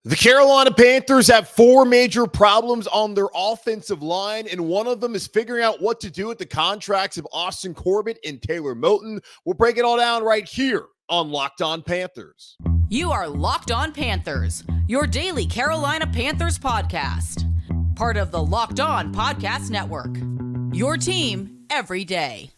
The Carolina Panthers have four major problems on their offensive line, and one of them is figuring out what to do with the contracts of Austin Corbett and Taylor Moton. We'll break it all down right here on Locked On Panthers. You are Locked On Panthers, your daily Carolina Panthers podcast. Part of the Locked On Podcast Network, your team every day.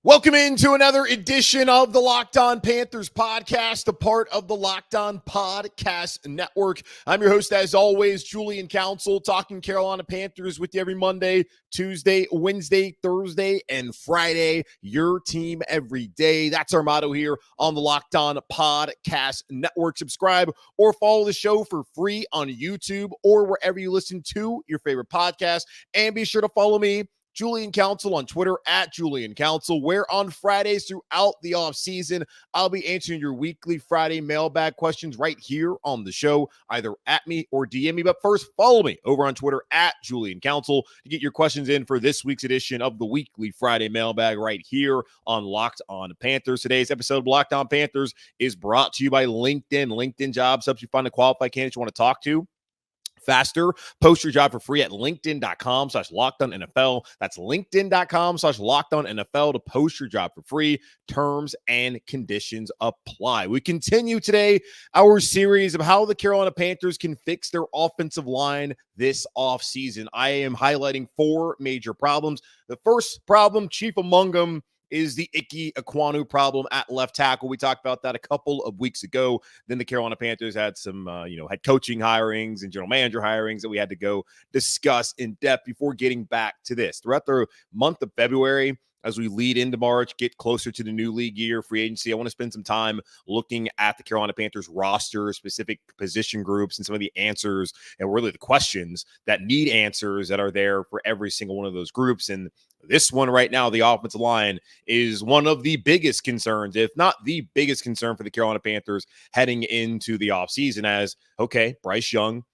Welcome into another edition of the Locked On Panthers podcast, a part of the Locked On Podcast Network. I'm your host, as always, Julian Council, talking Carolina Panthers with you every Monday, Tuesday, Wednesday, Thursday, and Friday. Your team every day. That's our motto here on the Locked On Podcast Network. Subscribe or follow the show for free on YouTube or wherever you listen to your favorite podcast. And be sure to follow me, Julian Council, on Twitter at Julian Council, where on Fridays throughout the offseason, I'll be answering your weekly Friday mailbag questions right here on the show, either at me or DM me. But first, follow me over on Twitter at Julian Council to get your questions in for this week's edition of the weekly Friday mailbag right here on Locked On Panthers. Today's episode of Locked On Panthers is brought to you by LinkedIn. LinkedIn Jobs helps you find a qualified candidate you want to talk to faster. Post your job for free at linkedin.com/LockedOnNFL. That's linkedin.com/LockedOnNFL to post your job for free. Terms and conditions apply. We continue today our series of how the Carolina Panthers can fix their offensive line this offseason. I am highlighting four major problems. The first problem, chief among them, is the Ike Ekwonu problem at left tackle. We talked about that a couple of weeks ago. Then the Carolina Panthers had some, head coaching hirings and general manager hirings that we had to go discuss in depth before getting back to this. Throughout the month of February, as we lead into March, get closer to the new league year, free agency, I want to spend some time looking at the Carolina Panthers roster, specific position groups, and some of the answers and really the questions that need answers that are there for every single one of those groups. And this one right now, the offensive line, is one of the biggest concerns, if not the biggest concern for the Carolina Panthers heading into the offseason. As, okay, Bryce Young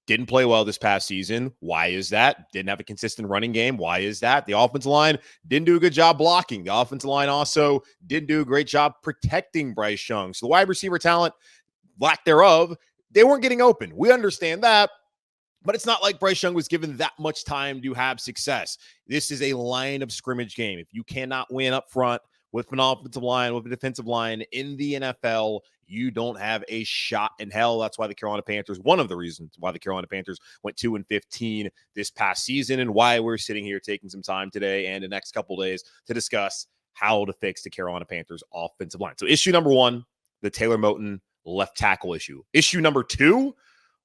didn't play well this past season. Why is that? Didn't have a consistent running game. Why is that? The offensive line didn't do a good job blocking. The offensive line also didn't do a great job protecting Bryce Young. So the wide receiver talent, lack thereof, they weren't getting open. We understand that. But it's not like Bryce Young was given that much time to have success. This is a line of scrimmage game. If you cannot win up front with an offensive line, with a defensive line in the NFL, you don't have a shot in hell. That's why the Carolina Panthers, one of the reasons why the Carolina Panthers went 2-15 this past season, and why we're sitting here taking some time today and the next couple of days to discuss how to fix the Carolina Panthers offensive line. So issue number one, the Taylor Moton left tackle issue. Issue number two,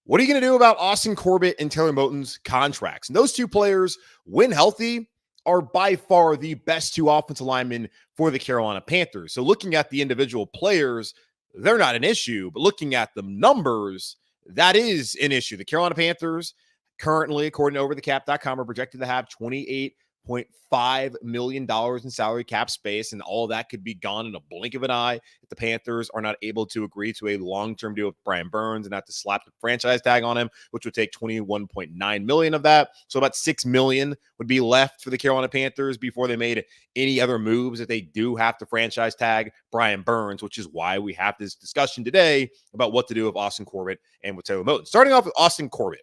what are you going to do about Austin Corbett and Taylor Moton's contracts? And those two players, when healthy, are by far the best two offensive linemen for the Carolina Panthers. So looking at the individual players, they're not an issue, but looking at the numbers, that is an issue. The Carolina Panthers currently, according to overthecap.com, are projected to have $28.5 million in salary cap space, and all of that could be gone in a blink of an eye if the Panthers are not able to agree to a long-term deal with Brian Burns and have to slap the franchise tag on him, which would take $21.9 million of that. So about $6 million would be left for the Carolina Panthers before they made any other moves if they do have to franchise tag Brian Burns, which is why we have this discussion today about what to do with Austin Corbett and with Taylor Moton. Starting off with Austin Corbett,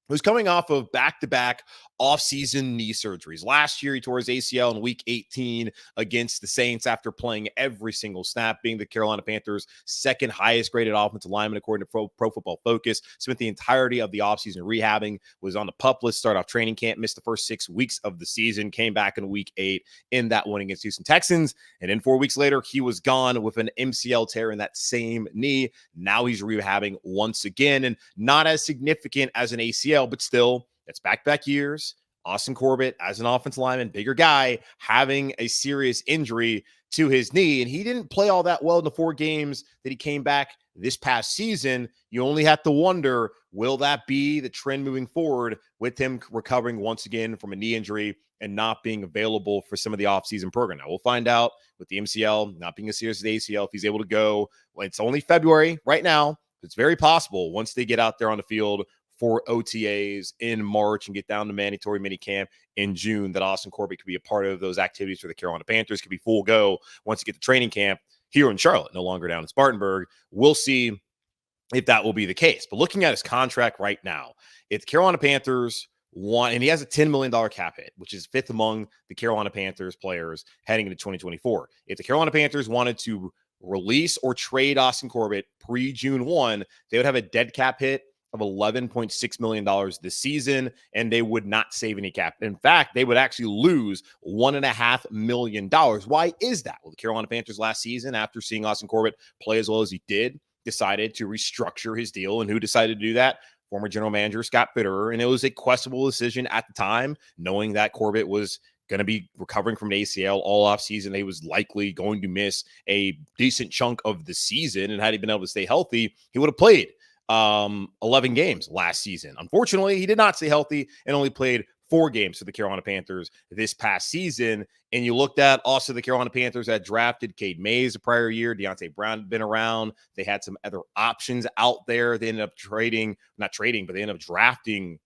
who's coming off of back-to-back offseason knee surgeries. Last year, he tore his ACL in Week 18 against the Saints after playing every single snap, being the Carolina Panthers' second highest-graded offensive lineman, according to Pro Football Focus. Spent the entirety of the offseason rehabbing, was on the PUP list, started off training camp, missed the first 6 weeks of the season, came back in Week 8 in that win against Houston Texans, and then 4 weeks later, he was gone with an MCL tear in that same knee. Now he's rehabbing once again, and not as significant as an ACL, but still, it's back-to-back years. Austin Corbett, as an offensive lineman, bigger guy, having a serious injury to his knee, and he didn't play all that well in the 4 games that he came back this past season. You only have to wonder, will that be the trend moving forward with him recovering once again from a knee injury and not being available for some of the offseason program? Now, we'll find out with the MCL not being as serious as the ACL if he's able to go. Well, it's only February right now. It's very possible once they get out there on the field for OTAs in March and get down to mandatory minicamp in June, that Austin Corbett could be a part of those activities for the Carolina Panthers, could be full go once you get to training camp here in Charlotte, no longer down in Spartanburg. We'll see if that will be the case. But looking at his contract right now, if the Carolina Panthers want, and he has a $10 million cap hit, which is fifth among the Carolina Panthers players heading into 2024. If the Carolina Panthers wanted to release or trade Austin Corbett pre-June 1, they would have a dead cap hit of $11.6 million this season, and they would not save any cap. In fact, they would actually lose $1.5 million. Why is that? Well, the Carolina Panthers last season, after seeing Austin Corbett play as well as he did, decided to restructure his deal. And who decided to do that? Former general manager Scott Fitterer. And it was a questionable decision at the time, knowing that Corbett was going to be recovering from an ACL all offseason. He was likely going to miss a decent chunk of the season. And had he been able to stay healthy, he would have played 11 games last season. Unfortunately, he did not stay healthy and only played 4 games for the Carolina Panthers this past season. And you looked at also the Carolina Panthers that drafted Cade Mays the prior year. Deontay Brown had been around. They had some other options out there. They ended up they ended up drafting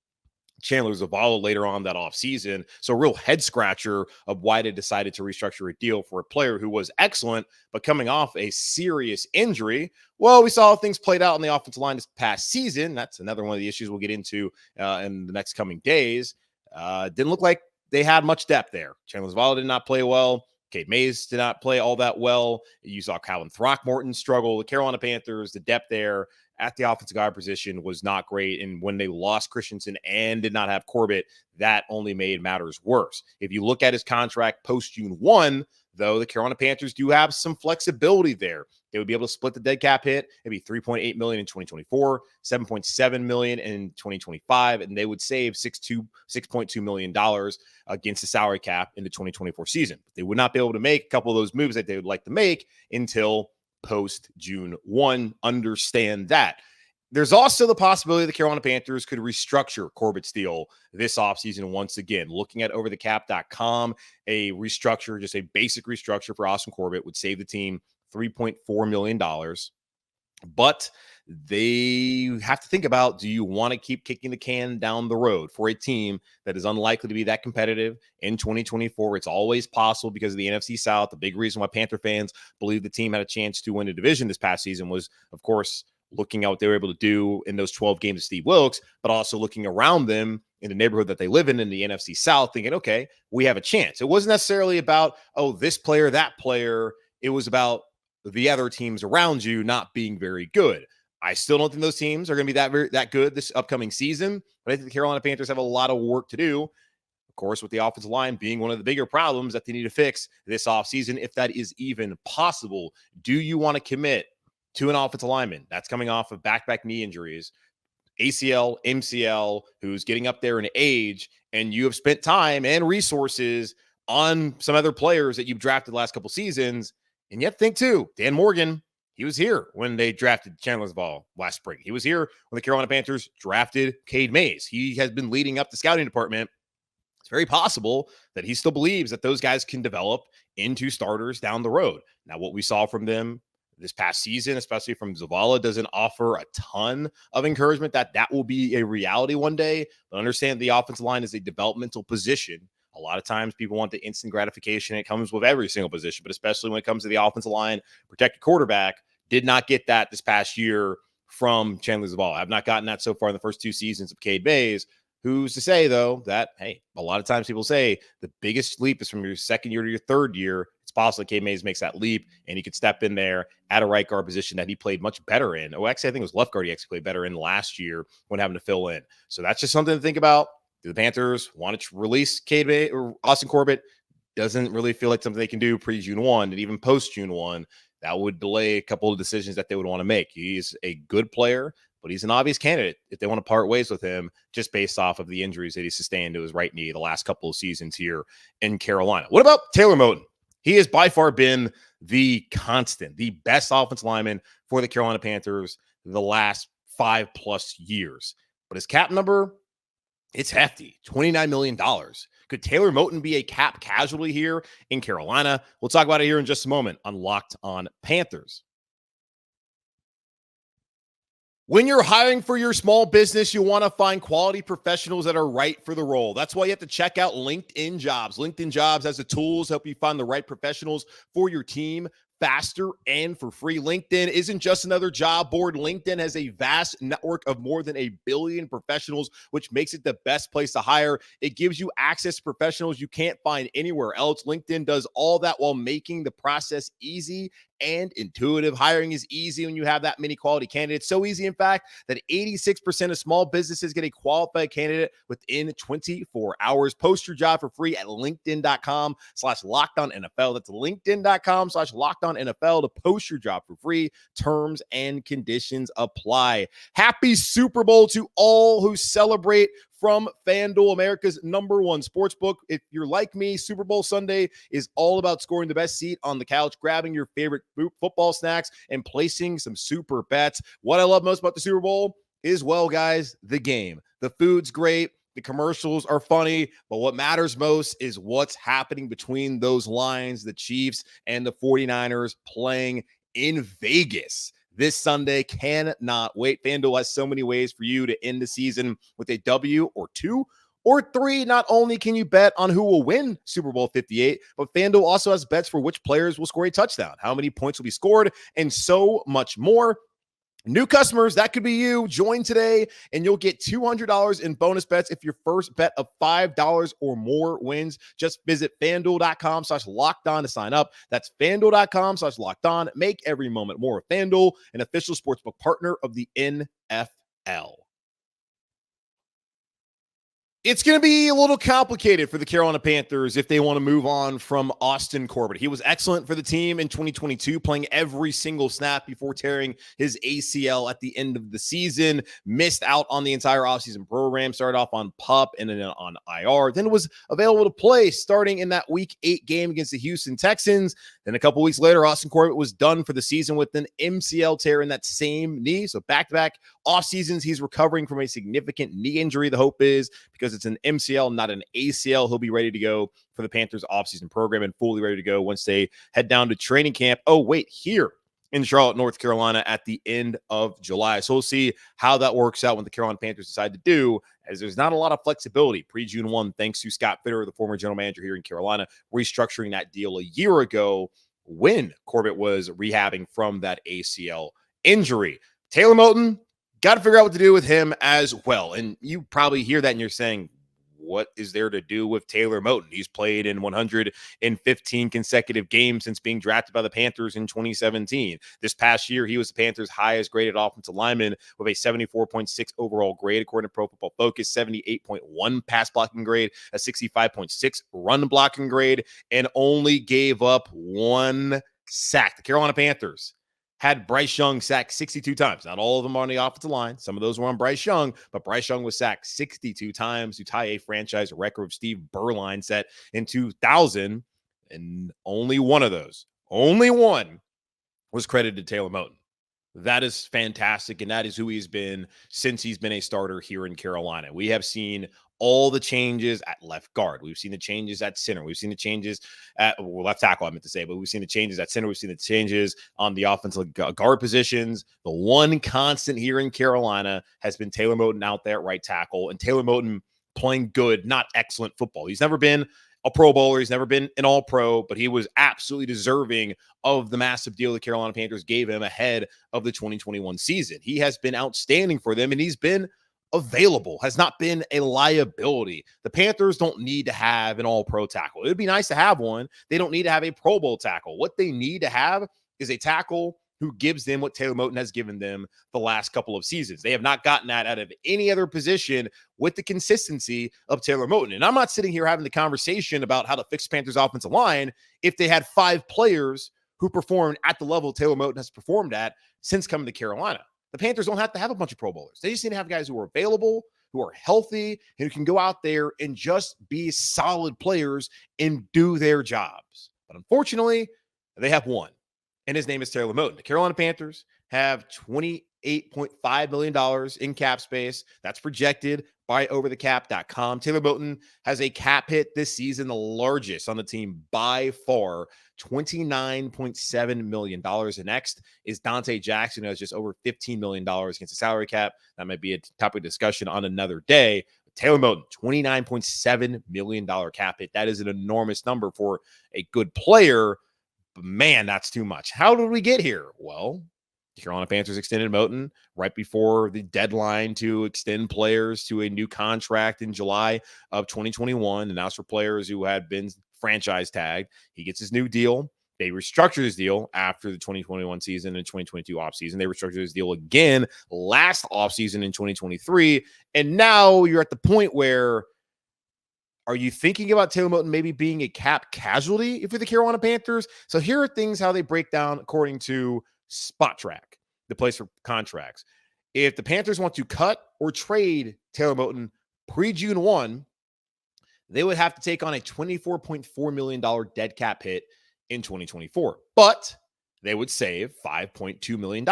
Chandler Zavala later on that offseason. So a real head scratcher of why they decided to restructure a deal for a player who was excellent, but coming off a serious injury. Well, we saw how things played out in the offensive line this past season. That's another one of the issues we'll get into in the next coming days. Didn't look like they had much depth there. Chandler Zavala did not play well. Cade Mays did not play all that well. You saw Calvin Throckmorton struggle. The Carolina Panthers, the depth there at the offensive guard position was not great. And when they lost Christensen and did not have Corbett, that only made matters worse. If you look at his contract post-June 1, though, the Carolina Panthers do have some flexibility there. They would be able to split the dead cap hit. It'd be $3.8 million in 2024, $7.7 million in 2025, and they would save $6.2 million against the salary cap in the 2024 season. But they would not be able to make a couple of those moves that they would like to make until post-June 1. Understand that. There's also the possibility the Carolina Panthers could restructure Corbett's deal this offseason once again. Looking at overthecap.com, a restructure, just a basic restructure for Austin Corbett would save the team $3.4 million. But they have to think about, do you want to keep kicking the can down the road for a team that is unlikely to be that competitive in 2024? It's always possible because of the NFC South. The big reason why Panther fans believe the team had a chance to win a division this past season was, of course, looking at what they were able to do in those 12 games of Steve Wilkes, but also looking around them in the neighborhood that they live in the NFC South, thinking, okay, we have a chance. It wasn't necessarily about, oh, this player, that player. It was about the other teams around you not being very good. I still don't think those teams are going to be that good this upcoming season, but I think the Carolina Panthers have a lot of work to do. Of course, with the offensive line being one of the bigger problems that they need to fix this offseason, if that is even possible. Do you want to commit to an offensive lineman that's coming off of back-to-back knee injuries, ACL, MCL, who's getting up there in age, and you have spent time and resources on some other players that you've drafted the last couple seasons? And yet think too, Dan Morgan, he was here when they drafted Chandler Zavala last spring. He was here when the Carolina Panthers drafted Cade Mays. He has been leading up the scouting department. It's very possible that he still believes that those guys can develop into starters down the road. Now, what we saw from them this past season, especially from Zavala, doesn't offer a ton of encouragement that will be a reality one day. But understand the offensive line is a developmental position. A lot of times people want the instant gratification. It comes with every single position, but especially when it comes to the offensive line, protected quarterback, did not get that this past year from Chandler Zavala. I've not gotten that so far in the first 2 seasons of Cade Mays. Who's to say, though, that, hey, a lot of times people say the biggest leap is from your second year to your third year. It's possible Cade Mays makes that leap, and he could step in there at a right guard position that he played much better in. Oh, actually, I think it was left guard he actually played better in last year when having to fill in. So that's just something to think about. Do the Panthers want to release Cade Mays or Austin Corbett? Doesn't really feel like something they can do pre-June 1, and even post-June 1. That would delay a couple of decisions that they would want to make. He's a good player, but he's an obvious candidate if they want to part ways with him just based off of the injuries that he sustained to his right knee the last couple of seasons here in Carolina. What about Taylor Moton? He has by far been the constant, the best offensive lineman for the Carolina Panthers the last 5+ years. But his cap number, it's hefty, $29 million. Could Taylor Moton be a cap casualty here in Carolina? We'll talk about it here in just a moment on Locked On Panthers. When you're hiring for your small business, you want to find quality professionals that are right for the role. That's why you have to check out LinkedIn Jobs. LinkedIn Jobs has the tools to help you find the right professionals for your team faster and for free. LinkedIn isn't just another job board. LinkedIn has a vast network of more than 1 billion professionals, which makes it the best place to hire. It gives you access to professionals you can't find anywhere else. LinkedIn does all that while making the process easy and intuitive. Hiring is easy when you have that many quality candidates. So easy, in fact, that 86% of small businesses get a qualified candidate within 24 hours. Post your job for free at linkedin.com/LockedOnNFL. That's linkedin.com/LockedOnNFL to post your job for free. Terms and conditions apply. Happy Super Bowl to all who celebrate from FanDuel, America's #1 sportsbook. If you're like me, Super Bowl Sunday is all about scoring the best seat on the couch, grabbing your favorite football snacks, and placing some super bets. What I love most about the Super Bowl is, well, guys, the game. The food's great. The commercials are funny, but what matters most is what's happening between those lines, the Chiefs and the 49ers playing in Vegas this Sunday. Cannot wait. FanDuel has so many ways for you to end the season with a W or 2 or 3. Not only can you bet on who will win Super Bowl 58, but FanDuel also has bets for which players will score a touchdown, how many points will be scored, and so much more. New customers, that could be you. Join today and you'll get $200 in bonus bets if your first bet of $5 or more wins. Just visit FanDuel.com/LockedOn to sign up. That's FanDuel.com/LockedOn. Make every moment more. FanDuel, an official sportsbook partner of the NFL. It's going to be a little complicated for the Carolina Panthers if they want to move on from Austin Corbett. He was excellent for the team in 2022, playing every single snap before tearing his ACL at the end of the season. Missed out on the entire offseason program, started off on PUP and then on IR, then was available to play starting in that Week 8 game against the Houston Texans. Then a couple weeks later, Austin Corbett was done for the season with an MCL tear in that same knee. So back-to-back off seasons, he's recovering from a significant knee injury. The hope is, because it's an MCL, not an ACL, he'll be ready to go for the Panthers offseason program and fully ready to go once they head down to training camp. Oh, wait, here in Charlotte, North Carolina at the end of July. So we'll see how that works out when the Carolina Panthers decide to do, as there's not a lot of flexibility pre-June 1, thanks to Scott Fitterer, the former general manager here in Carolina, restructuring that deal a year ago when Corbett was rehabbing from that ACL injury. Taylor Moton, got to figure out what to do with him as well. And you probably hear that and you're saying, what is there to do with Taylor Moton? He's played in 115 consecutive games since being drafted by the Panthers in 2017. This past year, he was the Panthers' highest graded offensive lineman with a 74.6 overall grade, according to Pro Football Focus, 78.1 pass blocking grade, a 65.6 run blocking grade, and only gave up 1 sack. The Carolina Panthers had Bryce Young sacked 62 times. Not all of them on the offensive line. Some of those were on Bryce Young, but Bryce Young was sacked 62 times to tie a franchise record of Steve Berline set in 2000. And only one of those, only one, was credited to Taylor Moton. That is fantastic, and that is who he's been since he's been a starter here in Carolina. We have seen all the changes at left guard. We've seen the changes at center. We've seen the changes at left tackle, I meant to say, but we've seen the changes at center. We've seen the changes on the offensive guard positions. The one constant here in Carolina has been Taylor Moton out there at right tackle, and Taylor Moton playing good, not excellent football. He's never been a Pro Bowler. He's never been an All-Pro, but he was absolutely deserving of the massive deal the Carolina Panthers gave him ahead of the 2021 season. He has been outstanding for them, and he's been available, has not been a liability. The Panthers don't need to have an All-Pro tackle. It would be nice to have one. They don't need to have a Pro Bowl tackle. What they need to have is a tackle who gives them what Taylor Moton has given them the last couple of seasons. They have not gotten that out of any other position with the consistency of Taylor Moton. And I'm not sitting here having the conversation about how to fix Panthers offensive line if they had 5 players who performed at the level Taylor Moton has performed at since coming to Carolina. The Panthers don't have to have a bunch of Pro Bowlers. They just need to have guys who are available, who are healthy, and who can go out there and just be solid players and do their jobs. But unfortunately, they have one, and his name is Taylor Moton. The Carolina Panthers have $28.5 million in cap space. That's projected byoverthecap.com. Taylor Moton has a cap hit this season, the largest on the team by far, $29.7 million. The next is Dante Jackson, who has just over $15 million against the salary cap. That might be a topic of discussion on another day. Taylor Moton, $29.7 million cap hit. That is an enormous number for a good player. But man, that's too much. How did we get here? Well, the Carolina Panthers extended Moton right before the deadline to extend players to a new contract in July of 2021. And that's for players who had been franchise tagged. He gets his new deal. They restructured his deal after the 2021 season and 2022 offseason. They restructured his deal again last offseason in 2023. And now you're at the point where, are you thinking about Taylor Moton maybe being a cap casualty if you're the Carolina Panthers? So here are things how they break down according to Spot Track, the place for contracts. If the Panthers want to cut or trade Taylor Moton pre-June 1, they would have to take on a $24.4 million dead cap hit in 2024. But they would save $5.2 million.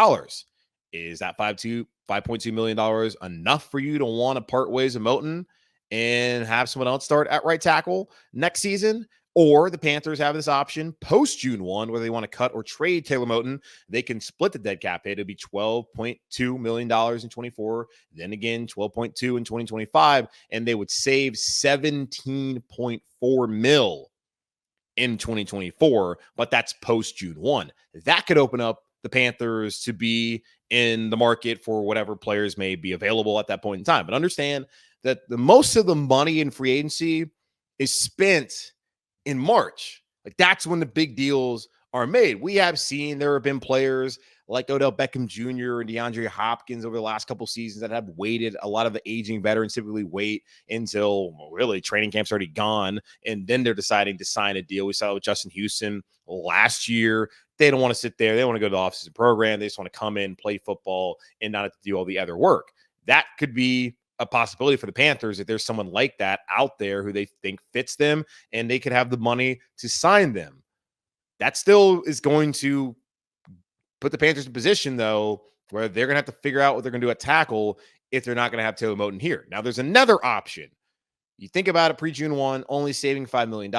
Is that $5.2 million enough for you to want to part ways with Moton and have someone else start at right tackle next season? Or the Panthers have this option post June 1 where they want to cut or trade Taylor Moton. They can split the dead cap hit. It'll be $12.2 million in 24, then again, $12.2 in 2025, and they would save $17.4 million in 2024, but that's post June 1. That could open up the Panthers to be in the market for whatever players may be available at that point in time. But understand that the most of the money in free agency is spent in March. Like, that's when the big deals are made. We have seen there have been players like Odell Beckham Jr. and DeAndre Hopkins over the last couple seasons that have waited. A lot of the aging veterans typically wait until really training camp's already gone, and then they're deciding to sign a deal. We saw it with Justin Houston last year. They don't want to sit there. They want to go to the office program. They just want to come in, play football, and not have to do all the other work. That could be a possibility for the Panthers if there's someone like that out there who they think fits them and they could have the money to sign them. That still is going to put the Panthers in position, though, where they're going to have to figure out what they're going to do at tackle if they're not going to have Taylor Moton here. Now, there's another option. You think about it, pre-June 1, only saving $5 million.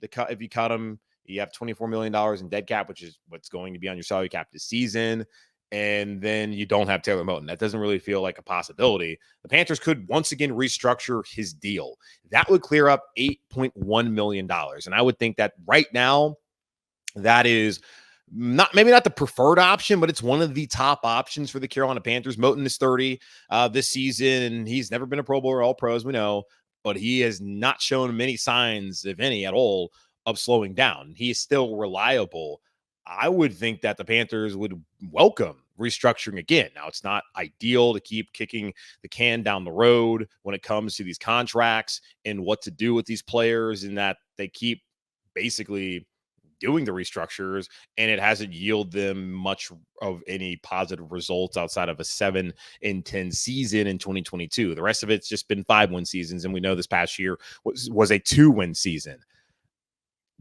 If you cut them, you have $24 million in dead cap, which is what's going to be on your salary cap this season. And then you don't have Taylor Moton. That doesn't really feel like a possibility. The Panthers could once again restructure his deal. That would clear up $8.1 million. And I would think that right now, that is maybe not the preferred option, but it's one of the top options for the Carolina Panthers. Moton is 30 this season, and he's never been a Pro Bowler or All-Pros, we know, but he has not shown many signs, if any at all, of slowing down. He is still reliable. I would think that the Panthers would welcome restructuring again. Now, it's not ideal to keep kicking the can down the road when it comes to these contracts and what to do with these players, and that they keep basically doing the restructures and it hasn't yielded them much of any positive results outside of a 7-10 season in 2022. The rest of it's just been 5-win seasons, and we know this past year was a 2-win season.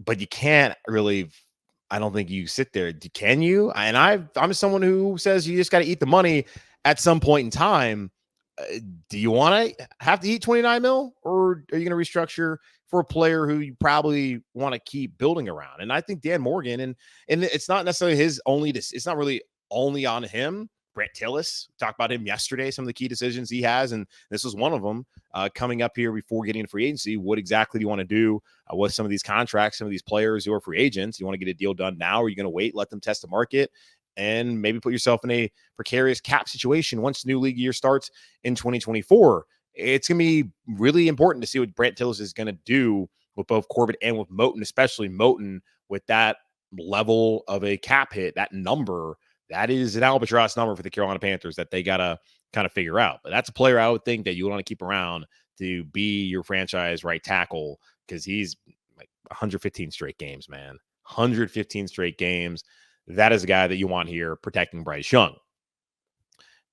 But you can't really, I don't think you sit there. Can you? And I'm someone who says you just got to eat the money at some point in time. Do you want to have to eat 29 mil, or are you going to restructure for a player who you probably want to keep building around? And I think Dan Morgan, and it's not necessarily it's not really only on him. Brent Tillis, talked about him yesterday, some of the key decisions he has, and this was one of them coming up here before getting into free agency. What exactly do you want to do with some of these contracts, some of these players who are free agents? You want to get a deal done now, or are you going to wait, let them test the market, and maybe put yourself in a precarious cap situation once the new league year starts in 2024? It's going to be really important to see what Brent Tillis is going to do with both Corbett and with Moton, especially Moton with that level of a cap hit, that number. That is an albatross number for the Carolina Panthers that they got to kind of figure out. But that's a player I would think that you want to keep around to be your franchise right tackle, because he's like 115 straight games, man. 115 straight games. That is a guy that you want here protecting Bryce Young.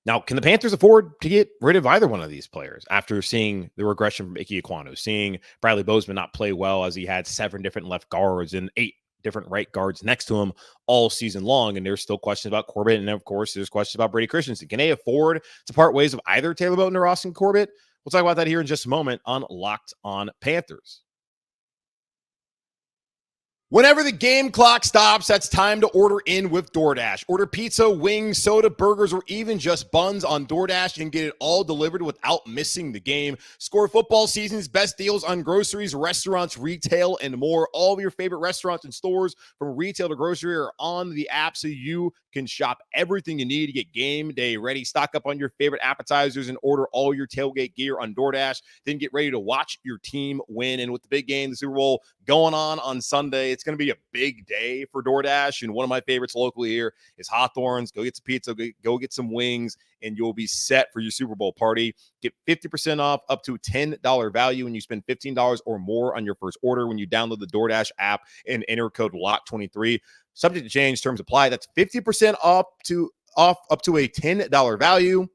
Now, can the Panthers afford to get rid of either one of these players after seeing the regression from Ike Ekwonu, seeing Bradley Bozeman not play well as he had 7 different left guards and 8 different right guards next to him all season long? And there's still questions about Corbett. And of course, there's questions about Brady Christensen. Can they afford to part ways of either Taylor Moton or Austin Corbett? We'll talk about that here in just a moment on Locked On Panthers. Whenever the game clock stops, that's time to order in with DoorDash. Order pizza, wings, soda, burgers, or even just buns on DoorDash and get it all delivered without missing the game. Score football season's best deals on groceries, restaurants, retail, and more. All of your favorite restaurants and stores from retail to grocery are on the app so you can shop everything you need to get game day ready. Stock up on your favorite appetizers and order all your tailgate gear on DoorDash. Then get ready to watch your team win. And with the big game, the Super Bowl going on Sunday, it's going to be a big day for DoorDash. And one of my favorites locally here is Hawthorne's. Go get some pizza, go get some wings, and you'll be set for your Super Bowl party. Get 50% off up to $10 value when you spend $15 or more on your first order when you download the DoorDash app and enter code LOCK23. Subject to change, terms apply. That's 50% off up to a $10 value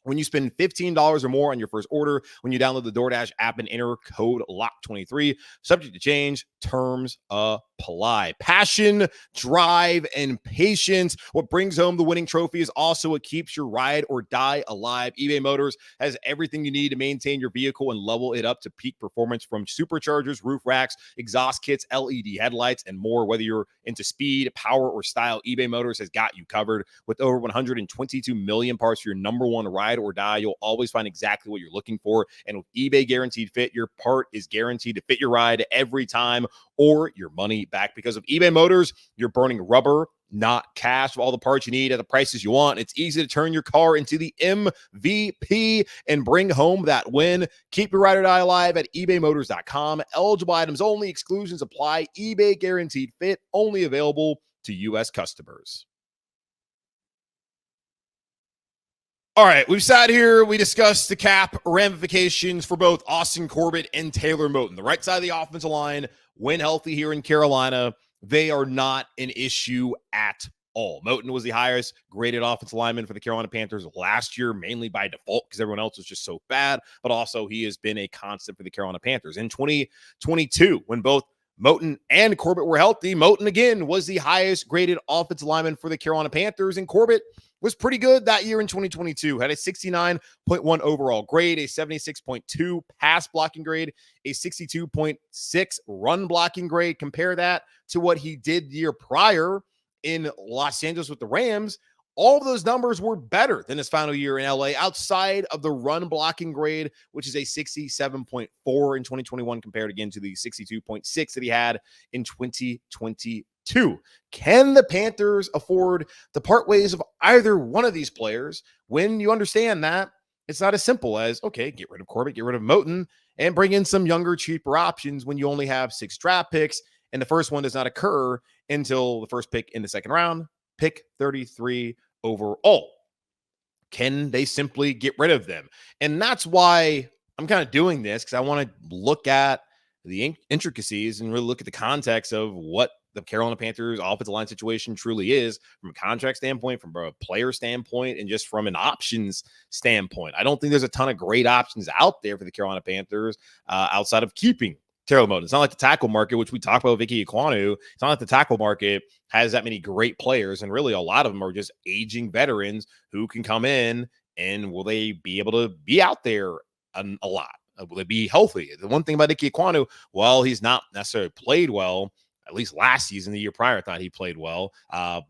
when you spend $15 or more on your first order when you download the DoorDash app and enter code LOCK23. Subject to change, terms apply. Passion, drive, and patience. What brings home the winning trophy is also what keeps your ride or die alive. eBay Motors has everything you need to maintain your vehicle and level it up to peak performance, from superchargers, roof racks, exhaust kits, LED headlights, and more. Whether you're into speed, power, or style, eBay Motors has got you covered. With over 122 million parts for your number one ride or die, you'll always find exactly what you're looking for. And with eBay Guaranteed Fit, your part is guaranteed to fit your ride every time or your money back. Because of eBay Motors, you're burning rubber, not cash. With all the parts you need at the prices you want, it's easy to turn your car into the MVP and bring home that win. Keep your ride or die alive at ebaymotors.com. Eligible items only. Exclusions apply. eBay Guaranteed Fit, only available to U.S. customers. All right, we've sat here. We discussed the cap ramifications for both Austin Corbett and Taylor Moton. The right side of the offensive line, when healthy here in Carolina, they are not an issue at all. Moton was the highest graded offensive lineman for the Carolina Panthers last year, mainly by default because everyone else was just so bad, but also he has been a constant for the Carolina Panthers. In 2022, when both Moton and Corbett were healthy, Moton again was the highest graded offensive lineman for the Carolina Panthers, and Corbett was pretty good that year in 2022. Had a 69.1 overall grade, a 76.2 pass blocking grade, a 62.6 run blocking grade. Compare that to what he did the year prior in Los Angeles with the Rams. All of those numbers were better than his final year in LA, outside of the run blocking grade, which is a 67.4 in 2021, compared again to the 62.6 that he had in 2022. Can the Panthers afford to part ways of either one of these players when you understand that it's not as simple as, okay, get rid of Corbett, get rid of Moton, and bring in some younger, cheaper options when you only have 6 draft picks, and the first one does not occur until the first pick in the second round, pick 33 overall? Can they simply get rid of them? And that's why I'm kind of doing this, because I want to look at the intricacies and really look at the context of what the Carolina Panthers offensive line situation truly is from a contract standpoint, from a player standpoint, and just from an options standpoint. I don't think there's a ton of great options out there for the Carolina Panthers outside of keeping Taylor Moton. It's not like the tackle market, which we talked about with Vicky Ekwonu. It's not like the tackle market has that many great players, and really a lot of them are just aging veterans who can come in, and will they be able to be out there a lot? Will they be healthy? The one thing about Vicky Ekwonu, while he's not necessarily played well, at least last season, the year prior, I thought he played well.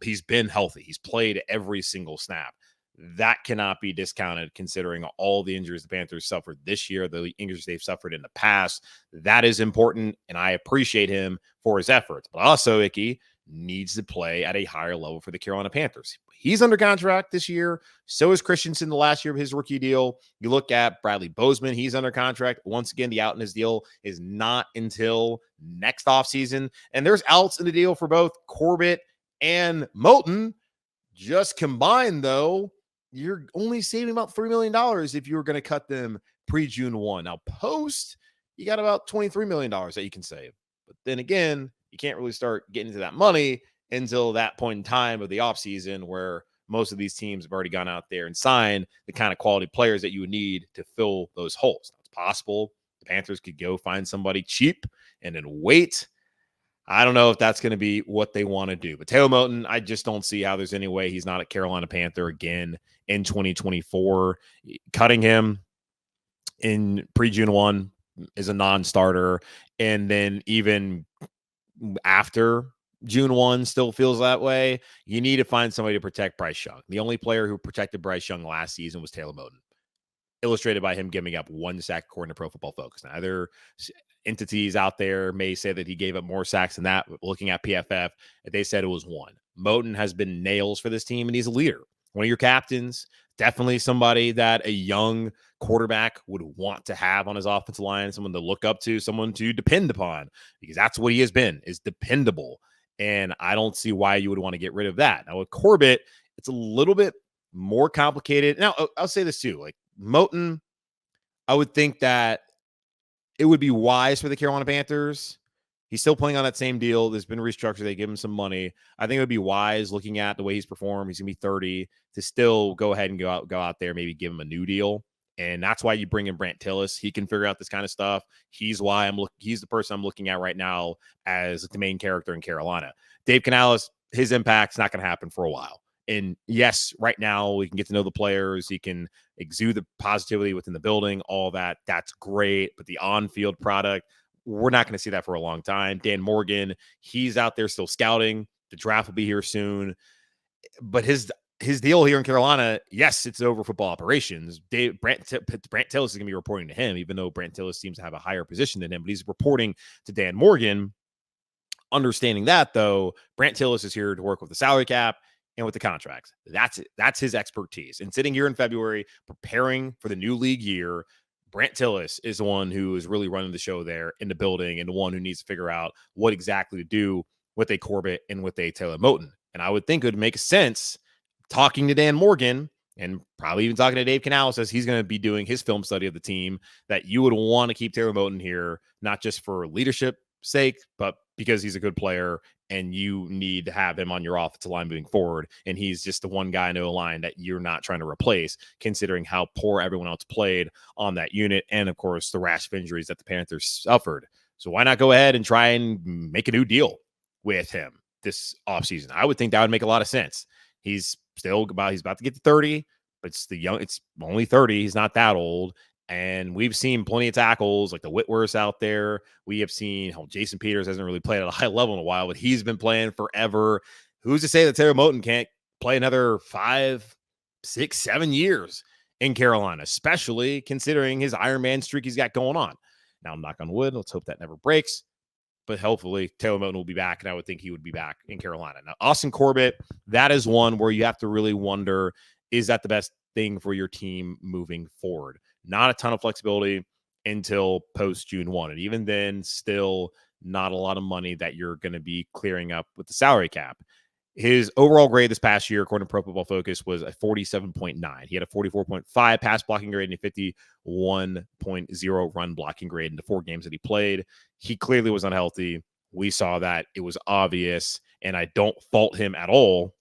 He's been healthy. He's played every single snap. That cannot be discounted considering all the injuries the Panthers suffered this year, the injuries they've suffered in the past. That is important, and I appreciate him for his efforts. But also, Icky needs to play at a higher level for the Carolina Panthers. He's under contract this year. So is Christensen the last year of his rookie deal. You look at Bradley Bozeman, he's under contract. Once again, the out in his deal is not until next offseason. And there's outs in the deal for both Corbett and Moton. Just combined, though, you're only saving about $3 million if you were going to cut them pre-June 1. Now, post, you got about $23 million that you can save. But then again, you can't really start getting to that money until that point in time of the offseason, where most of these teams have already gone out there and signed the kind of quality players that you would need to fill those holes. Now, it's possible the Panthers could go find somebody cheap and then wait. I don't know if that's going to be what they want to do. But Taylor Moton, I just don't see how there's any way he's not a Carolina Panther again in 2024. Cutting him in pre-June 1 is a non-starter. And then even after June 1 still feels that way. You need to find somebody to protect Bryce Young. The only player who protected Bryce Young last season was Taylor Moton, illustrated by him giving up 1 sack according to Pro Football Focus. Now, other entities out there may say that he gave up more sacks than that. Looking at PFF, they said it was 1. Moton has been nails for this team, and he's a leader. One of your captains, definitely somebody that a young quarterback would want to have on his offensive line, someone to look up to, someone to depend upon, because that's what he has been, is dependable. And I don't see why you would want to get rid of that. Now, with Corbett, it's a little bit more complicated. Now, I'll say this too. Like Moton, I would think that it would be wise for the Carolina Panthers. He's still playing on that same deal. There's been restructured. They give him some money. I think it would be wise, looking at the way he's performed. He's going to be 30, to still go ahead and go out there, maybe give him a new deal. And that's why you bring in Brant Tillis. He can figure out this kind of stuff. He's the person I'm looking at right now as the main character in Carolina. Dave Canales, his impact's not going to happen for a while. And yes, right now we can get to know the players. He can exude the positivity within the building, all that. That's great. But the on-field product, we're not going to see that for a long time. Dan Morgan, he's out there still scouting. The draft will be here soon. But his deal here in Carolina, yes, it's over football operations. Brant Tillis is going to be reporting to him, even though Brant Tillis seems to have a higher position than him. But he's reporting to Dan Morgan. Understanding that, though, Brant Tillis is here to work with the salary cap and with the contracts. That's it. That's his expertise. And sitting here in February, preparing for the new league year, Brant Tillis is the one who is really running the show there in the building, and the one who needs to figure out what exactly to do with a Corbett and with a Taylor Moton. And I would think it would make sense, talking to Dan Morgan and probably even talking to Dave Canales, as he's going to be doing his film study of the team, that you would want to keep Taylor Moton here, not just for leadership sake, but because he's a good player and you need to have him on your offensive line moving forward. And he's just the one guy in the line that you're not trying to replace, considering how poor everyone else played on that unit. And of course, the rash of injuries that the Panthers suffered. So why not go ahead and try and make a new deal with him this offseason? I would think that would make a lot of sense. He's about to get to 30, but it's only 30. He's not that old. And we've seen plenty of tackles like the Whitworths out there. We have seen Jason Peters hasn't really played at a high level in a while, but he's been playing forever. Who's to say that Taylor Moton can't play another 5, 6, 7 years in Carolina, especially considering his Iron Man streak he's got going on. Now, knock on wood, let's hope that never breaks. But hopefully Taylor Moton will be back, and I would think he would be back in Carolina. Now, Austin Corbett, that is one where you have to really wonder, is that the best thing for your team moving forward? Not a ton of flexibility until post-June 1. And even then, still not a lot of money that you're going to be clearing up with the salary cap. His overall grade this past year, according to Pro Football Focus, was a 47.9. He had a 44.5 pass blocking grade and a 51.0 run blocking grade in the 4 games that he played. He clearly was unhealthy. We saw that. It was obvious. And I don't fault him at all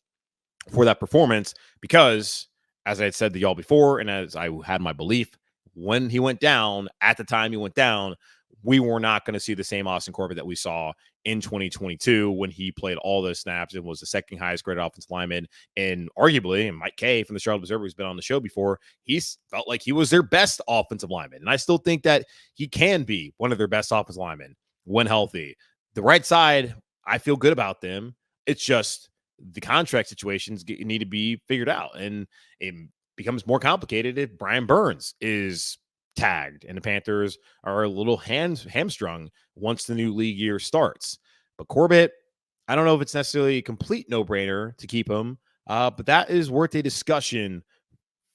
for that performance because, as I had said to y'all before, and as I had my belief, when he went down, at the time he went down, we were not going to see the same Austin Corbett that we saw in 2022 when he played all those snaps and was the second highest graded offensive lineman. And arguably, and Mike Kay from the Charlotte Observer, who's been on the show before, he's felt like he was their best offensive lineman. And I still think that he can be one of their best offensive linemen when healthy. The right side, I feel good about them. It's just the contract situations need to be figured out. And it becomes more complicated if Brian Burns is tagged and the Panthers are a little hamstrung once the new league year starts. But Corbett, I don't know if it's necessarily a complete no-brainer to keep him, but that is worth a discussion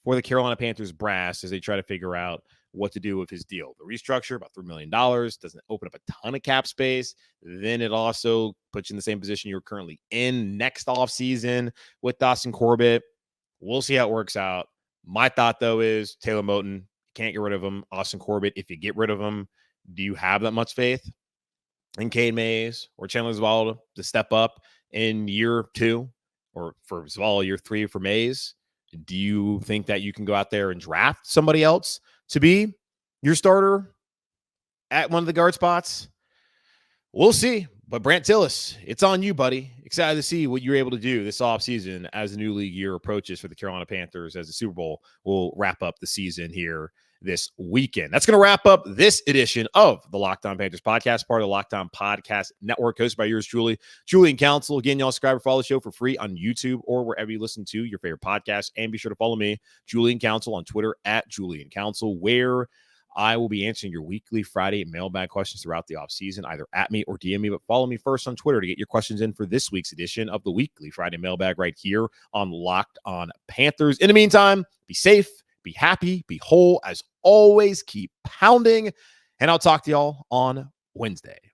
for the Carolina Panthers brass as they try to figure out what to do with his deal. The restructure, about $3 million, doesn't open up a ton of cap space. Then it also puts you in the same position you're currently in next offseason with Austin Corbett. We'll see how it works out. My thought, though, is Taylor Moton, you can't get rid of him. Austin Corbett, if you get rid of him, do you have that much faith in Cade Mays or Chandler Zavala to step up in year 2, or for Zavala, year 3 for Mays? Do you think that you can go out there and draft somebody else to be your starter at one of the guard spots? We'll see. But Brant Tillis, it's on you, buddy. Excited to see what you're able to do this offseason as the new league year approaches for the Carolina Panthers, as the Super Bowl will wrap up the season here this weekend. That's going to wrap up this edition of the Locked On Panthers podcast, part of the Locked On Podcast Network, hosted by yours truly, Julian Council. Again, y'all subscribe or follow the show for free on YouTube or wherever you listen to your favorite podcast. And be sure to follow me, Julian Council, on Twitter at Julian Council, where I will be answering your weekly Friday mailbag questions throughout the offseason, either at me or DM me, but follow me first on Twitter to get your questions in for this week's edition of the weekly Friday mailbag right here on Locked On Panthers. In the meantime, be safe, be happy, be whole. As always, keep pounding, and I'll talk to y'all on Wednesday.